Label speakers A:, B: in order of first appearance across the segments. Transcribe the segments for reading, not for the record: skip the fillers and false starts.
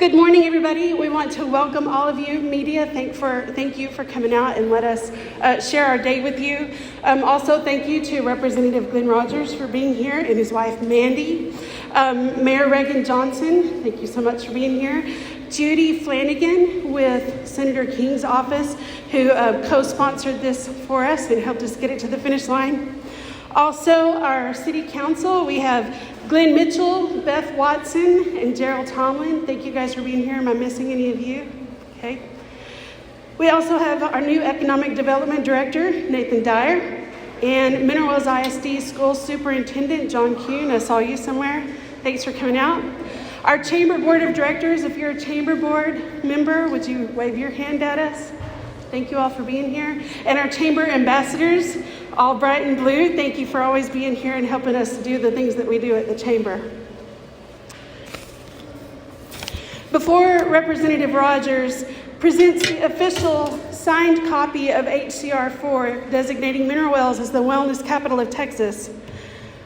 A: Good morning, everybody. We want to welcome all of you, media. Thank you for coming out and let us share our day with you. Also, thank you to Representative Glenn Rogers for being here and his wife, Mandy. Mayor Reagan Johnson, thank you so much for being here. Judy Flanagan with Senator King's office, who co-sponsored this for us and helped us get it to the finish line. Also, our city council, we have Glenn Mitchell, Beth Watson, and Gerald Tomlin. Thank you guys for being here. Am I missing any of you? Okay. We also have our new economic development director, Nathan Dyer, and Mineral Wells ISD school superintendent, John Kuhn. I saw you somewhere. Thanks for coming out. Our chamber board of directors, if you're a chamber board member, would you wave your hand at us? Thank you all for being here. And our chamber ambassadors, all bright and blue, thank you for always being here and helping us do the things that we do at the chamber. Before Representative Rogers presents the official signed copy of HCR 4 designating Mineral Wells as the wellness capital of Texas,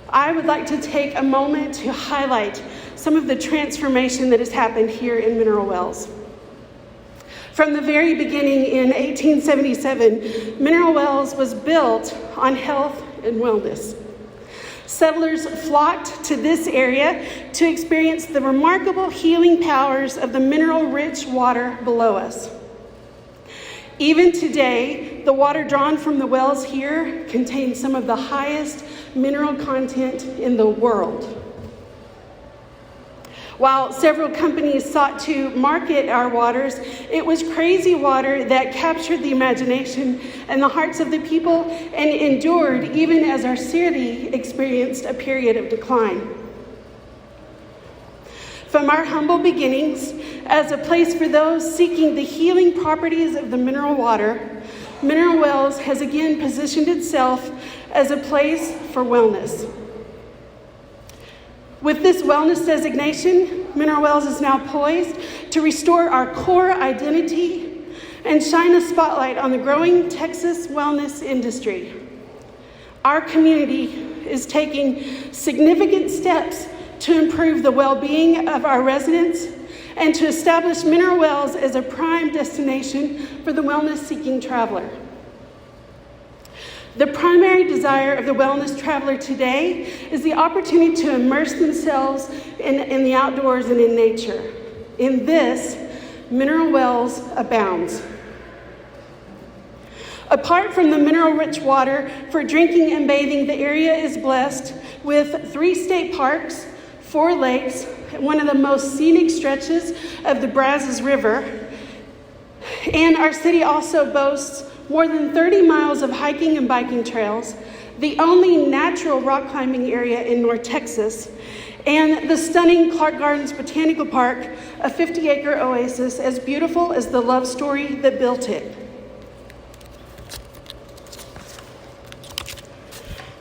A: I would like to take a moment to highlight some of the transformation that has happened here in Mineral Wells. From the very beginning in 1877, Mineral Wells was built on health and wellness. Settlers flocked to this area to experience the remarkable healing powers of the mineral-rich water below us. Even today, the water drawn from the wells here contains some of the highest mineral content in the world. While several companies sought to market our waters, it was crazy water that captured the imagination and the hearts of the people and endured even as our city experienced a period of decline. From our humble beginnings, as a place for those seeking the healing properties of the mineral water, Mineral Wells has again positioned itself as a place for wellness. With this wellness designation, Mineral Wells is now poised to restore our core identity and shine a spotlight on the growing Texas wellness industry. Our community is taking significant steps to improve the well-being of our residents and to establish Mineral Wells as a prime destination for the wellness-seeking traveler. The primary desire of the wellness traveler today is the opportunity to immerse themselves in the outdoors and in nature. In this, Mineral Wells abounds. Apart from the mineral-rich water for drinking and bathing, the area is blessed with 3 state parks, 4 lakes, one of the most scenic stretches of the Brazos River, and our city also boasts more than 30 miles of hiking and biking trails, the only natural rock climbing area in North Texas, and the stunning Clark Gardens Botanical Park, a 50-acre oasis as beautiful as the love story that built it.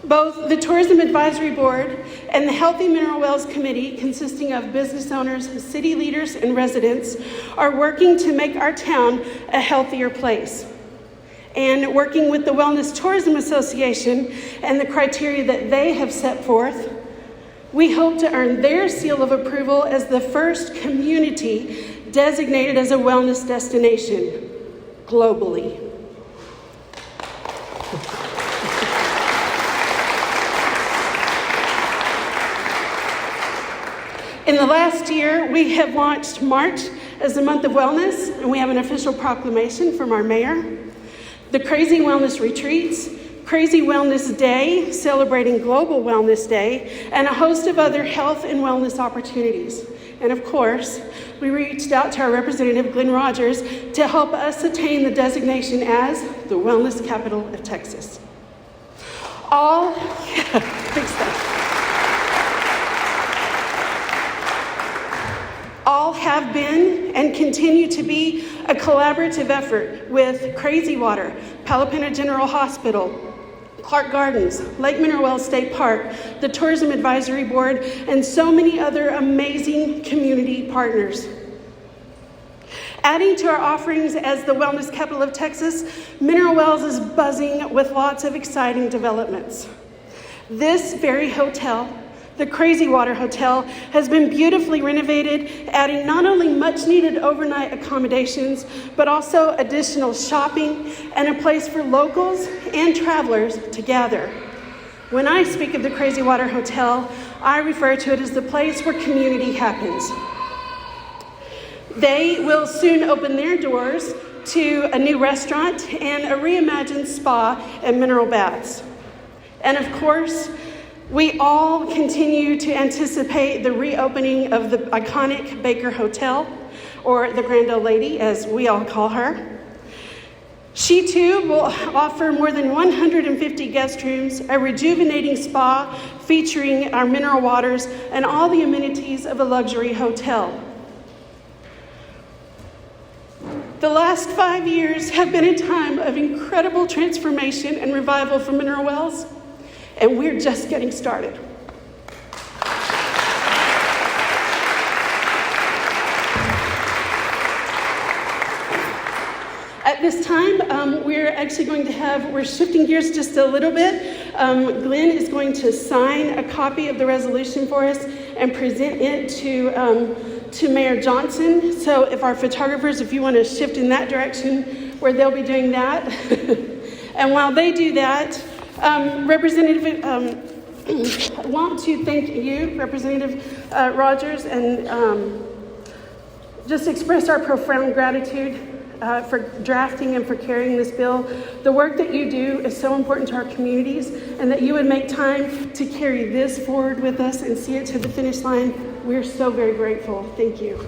A: Both the Tourism Advisory Board and the Healthy Mineral Wells Committee, consisting of business owners, city leaders, and residents, are working to make our town a healthier place. And working with the Wellness Tourism Association and the criteria that they have set forth, we hope to earn their seal of approval as the first community designated as a wellness destination globally. In the last year, we have launched March as the month of wellness, and we have an official proclamation from our mayor. The Crazy Wellness Retreats, Crazy Wellness Day, celebrating Global Wellness Day, and a host of other health and wellness opportunities. And of course, we reached out to our representative, Glenn Rogers, to help us attain the designation as the wellness capital of Texas. Big stuff. All have been and continue to be a collaborative effort with Crazy Water, Palapena General Hospital, Clark Gardens, Lake Mineral Wells State Park, the Tourism Advisory Board, and so many other amazing community partners. Adding to our offerings as the wellness capital of Texas, Mineral Wells is buzzing with lots of exciting developments. This very hotel the Crazy Water Hotel has been beautifully renovated, adding not only much needed overnight accommodations, but also additional shopping and a place for locals and travelers to gather. When I speak of the Crazy Water Hotel, I refer to it as the place where community happens. They will soon open their doors to a new restaurant and a reimagined spa and mineral baths. And of course, we all continue to anticipate the reopening of the iconic Baker Hotel, or the Grand Old Lady, as we all call her. She too will offer more than 150 guest rooms, a rejuvenating spa featuring our mineral waters, and all the amenities of a luxury hotel. The last 5 years have been a time of incredible transformation and revival for Mineral Wells, and we're just getting started. At this time, we're shifting gears just a little bit. Glenn is going to sign a copy of the resolution for us and present it to Mayor Johnson. So if our photographers, if you want to shift in that direction where they'll be doing that. And while they do that, Representative, I want to thank you, Representative Rogers, and just express our profound gratitude for drafting and for carrying this bill. The work that you do is so important to our communities, and that you would make time to carry this forward with us and see it to the finish line. We're so very grateful. Thank you.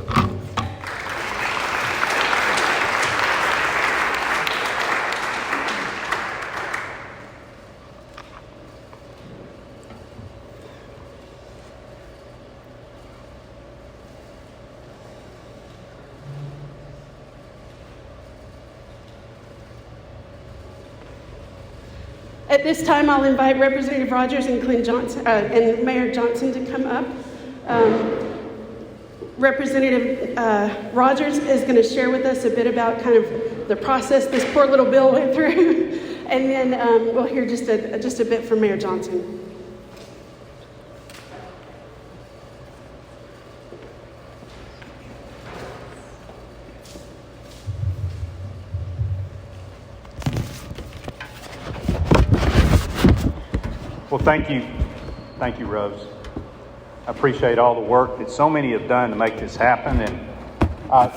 A: At this time, I'll invite Representative Rogers and Clint Johnson and Mayor Johnson to come up. Representative Rogers is going to share with us a bit about kind of the process this poor little bill went through, and then we'll hear just a bit from Mayor Johnson.
B: Well, thank you, Rose. I appreciate all the work that so many have done to make this happen. And I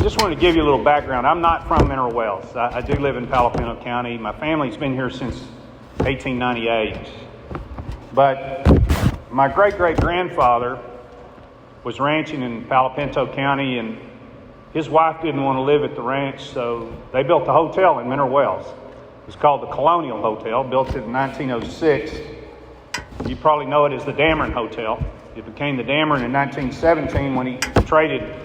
B: just wanted to give you a little background. I'm not from Mineral Wells. I do live in Palo Pinto County. My family's been here since 1898. But my great-great-grandfather was ranching in Palo Pinto County, and his wife didn't want to live at the ranch, so they built a hotel in Mineral Wells. It was called the Colonial Hotel, built in 1906. You probably know it as the Dameron Hotel. It became the Dameron in 1917 when he traded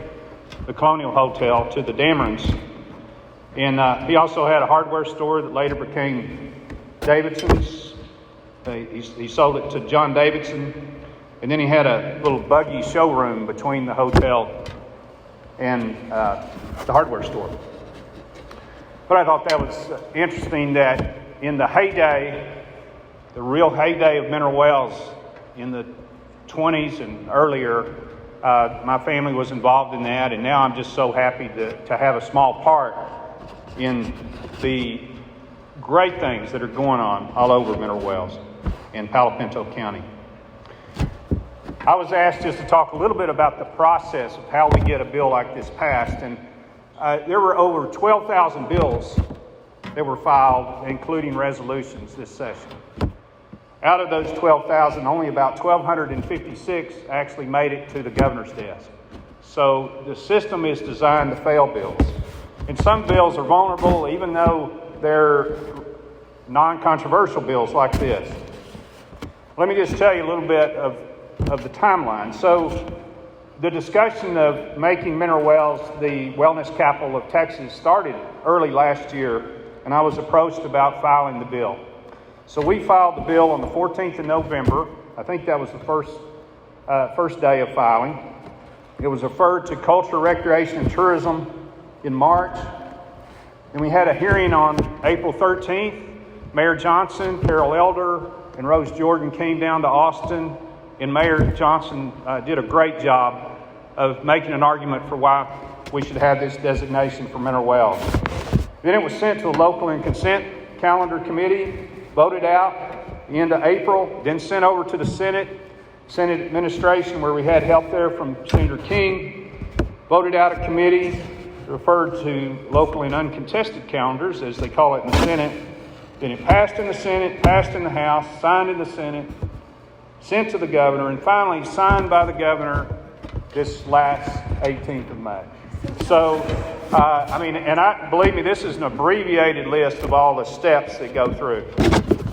B: the Colonial Hotel to the Damerons. And he also had a hardware store that later became Davidson's. He sold it to John Davidson. And then he had a little buggy showroom between the hotel and the hardware store. But I thought that was interesting that in the heyday, the real heyday of Mineral Wells in the 20s and earlier, my family was involved in that, and now I'm just so happy to have a small part in the great things that are going on all over Mineral Wells in Palo Pinto County. I was asked just to talk a little bit about the process of how we get a bill like this passed, and there were over 12,000 bills that were filed, including resolutions, this session. Out of those 12,000, only about 1,256 actually made it to the governor's desk. So the system is designed to fail bills. And some bills are vulnerable, even though they're non-controversial bills like this. Let me just tell you a little bit of the timeline. So the discussion of making Mineral Wells the wellness capital of Texas started early last year, and I was approached about filing the bill. So we filed the bill on the 14th of November. I think that was the first day of filing. It was referred to Culture, Recreation, and Tourism in March. And we had a hearing on April 13th. Mayor Johnson, Carol Elder, and Rose Jordan came down to Austin and Mayor Johnson did a great job of making an argument for why we should have this designation for mineral wells. Then it was sent to a local and consent calendar committee, voted out at the end of April, then sent over to the Senate administration, where we had help there from Senator King, voted out of committee, referred to local and uncontested calendars, as they call it in the Senate. Then it passed in the Senate, passed in the House, signed in the Senate, sent to the governor, and finally signed by the governor this last 18th of May. So, believe me, this is an abbreviated list of all the steps that go through.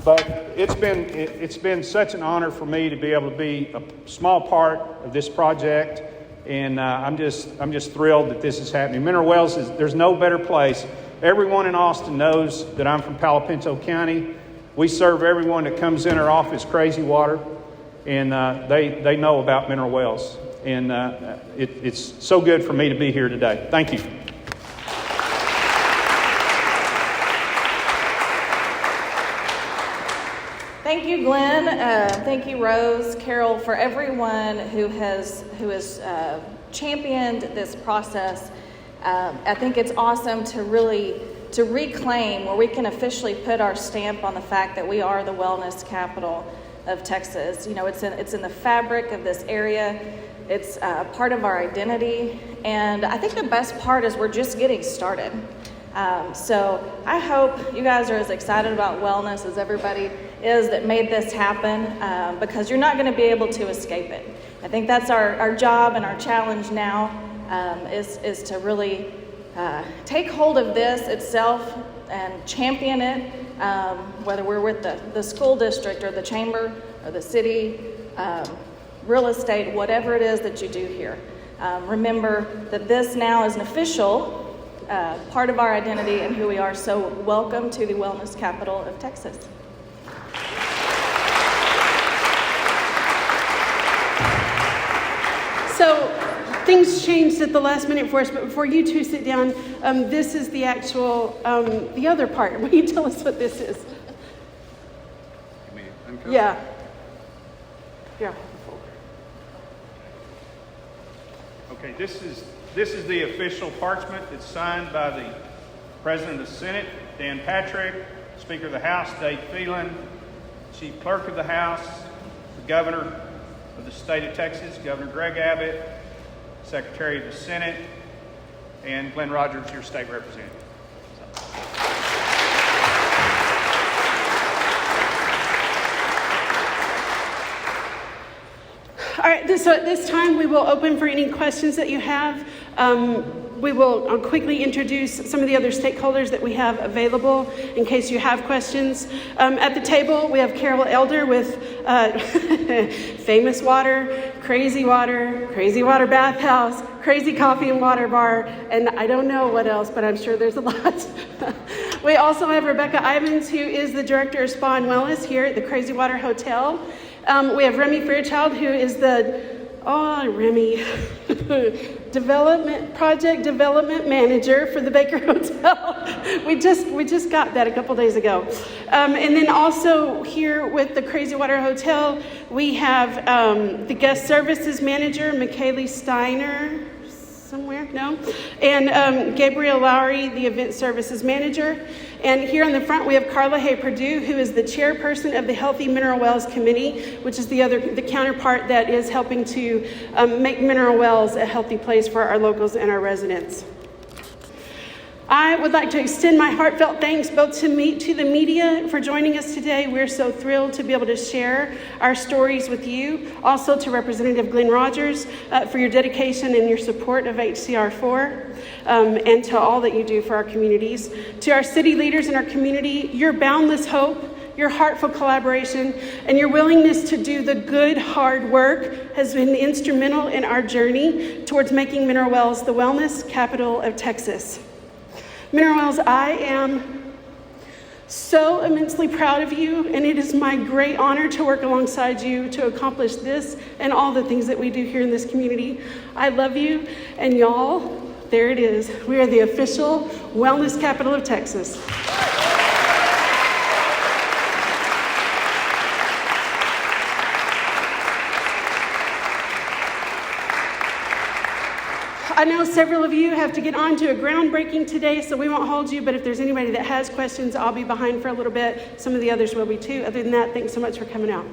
B: But it's been such an honor for me to be able to be a small part of this project, and I'm just thrilled that this is happening. Mineral wells there's no better place. Everyone in Austin knows that I'm from Palo Pinto County. We serve everyone that comes in our office crazy water, and they know about mineral wells. And it's so good for me to be here today. Thank you.
C: Thank you, Glenn. Thank you, Rose, Carol, for everyone who has championed this process. I think it's awesome to reclaim where we can officially put our stamp on the fact that we are the wellness capital of Texas. You know, it's in the fabric of this area. It's part of our identity, and I think the best part is we're just getting started. So I hope you guys are as excited about wellness as everybody is that made this happen, because you're not going to be able to escape it. I think that's our job and our challenge now, is to really take hold of this itself and champion it, whether we're with the school district or the chamber or the city, real estate, whatever it is that you do here. Remember that this now is an official part of our identity and who we are. So welcome to the wellness capital of Texas.
A: So things changed at the last minute for us, but before you two sit down, this is the actual, the other part. Will you tell us what this is?
B: You mean uncover?
A: Yeah.
B: Okay, this is the official parchment that's signed by the President of the Senate, Dan Patrick, Speaker of the House, Dave Phelan, Chief Clerk of the House, the Governor of the state of Texas, Governor Greg Abbott, Secretary of the Senate, and Glenn Rogers, your state representative.
A: All right, so at this time we will open for any questions that you have. We will quickly introduce some of the other stakeholders that we have available in case you have questions. At the table, we have Carol Elder with Famous Water, Crazy Water Bathhouse, Crazy Coffee and Water Bar, and I don't know what else, but I'm sure there's a lot. We also have Rebecca Ivins, who is the Director of Spa and Wellness here at the Crazy Water Hotel. We have Remy Fairchild, who is the Project Development Manager for the Baker Hotel. We just got that a couple days ago. And then also here with the Crazy Water Hotel, we have the Guest Services Manager, McKaylee Steiner, somewhere, no? And Gabriel Lowry, the Event Services Manager. And here on the front, we have Carla Hay Purdue, who is the chairperson of the Healthy Mineral Wells Committee, which is the counterpart that is helping to make mineral wells a healthy place for our locals and our residents. I would like to extend my heartfelt thanks both to the media for joining us today. We're so thrilled to be able to share our stories with you. Also to Representative Glenn Rogers for your dedication and your support of HCR4, and to all that you do for our communities. To our city leaders in our community, your boundless hope, your heartful collaboration, and your willingness to do the good, hard work has been instrumental in our journey towards making Mineral Wells the wellness capital of Texas. Mineral Wells, I am so immensely proud of you, and it is my great honor to work alongside you to accomplish this and all the things that we do here in this community. I love you, and y'all, there it is. We are the official wellness capital of Texas. I know several of you have to get on to a groundbreaking today, so we won't hold you, but if there's anybody that has questions, I'll be behind for a little bit. Some of the others will be too. Other than that, thanks so much for coming out.